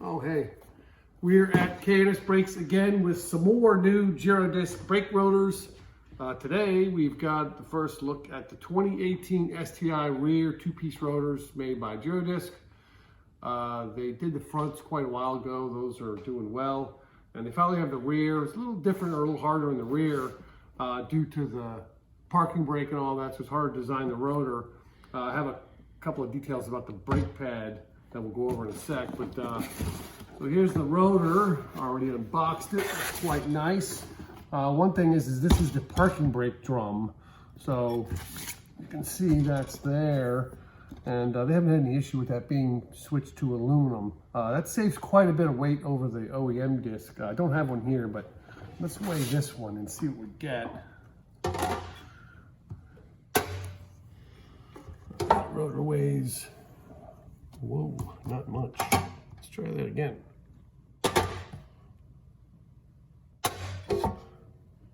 Oh, hey. We're at Girodisc Brakes again with some more new Girodisc brake rotors. Today, we've got the first look at the 2018 STI rear two-piece rotors made by Girodisc. They did the fronts quite a while ago. Those are doing well. And they finally have the rear. It's a little different or a little harder in the rear due to the parking brake and all that, so it's hard to design the rotor. I have a couple of details about the brake pad that we'll go over in a sec, but so here's the rotor, already unboxed it, it's quite nice. One thing is this is the parking brake drum, so you can see that's there, and they haven't had any issue with that being switched to aluminum. That saves quite a bit of weight over the OEM disc. I don't have one here, but let's weigh this one and see what we get. That rotor weighs, whoa, not much. Let's try that again.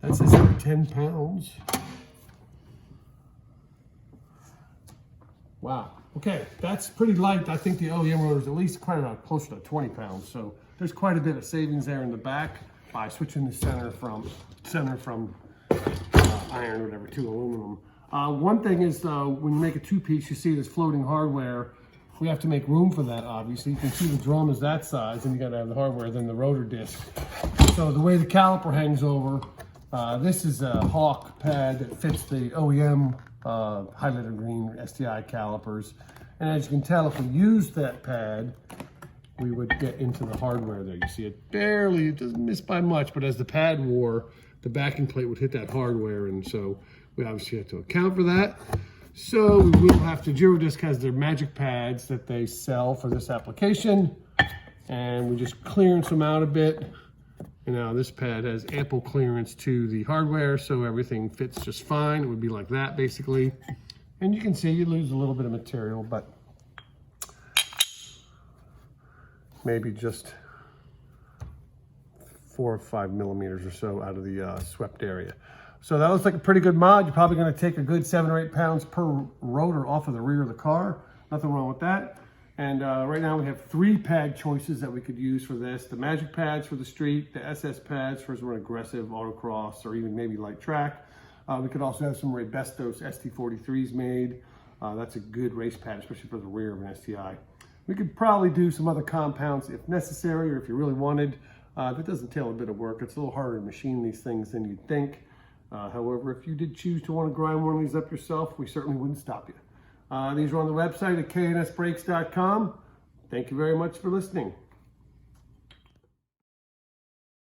That says 10 pounds. Wow, okay, that's pretty light. I think the OEM rotor is at least quite around closer to 20 pounds. So there's quite a bit of savings there in the back by switching the center from iron or whatever to aluminum. One thing is when you make a two-piece, you see this floating hardware. We have to make room for that, obviously. You can see the drum is that size, and you gotta have the hardware, then the rotor disc. So the way the caliper hangs over, this is a Hawk pad that fits the OEM highlighter green STI calipers. And as you can tell, if we use that pad, we would get into the hardware there. You see it barely, it doesn't miss by much, but as the pad wore, the backing plate would hit that hardware, and so we obviously have to account for that. So we will have to, Girodisc has their magic pads that they sell for this application, and we just clearance them out a bit. And now this pad has ample clearance to the hardware, so everything fits just fine. It would be like that basically. And you can see you lose a little bit of material, but maybe just 4 or 5 millimeters or so out of the swept area. So that looks like a pretty good mod. You're probably going to take a good 7 or 8 pounds per rotor off of the rear of the car. Nothing wrong with that. And right now we have 3 pad choices that we could use for this. The magic pads for the street, the SS pads for some aggressive autocross or even maybe light track. We could also have some Girodisc ST43s made. That's a good race pad, especially for the rear of an STI. We could probably do some other compounds if necessary or if you really wanted. That does entail a bit of work. It's a little harder to machine these things than you'd think. However, if you did choose to want to grind one of these up yourself, we certainly wouldn't stop you. These are on the website at girodiscbrakes.com. Thank you very much for listening.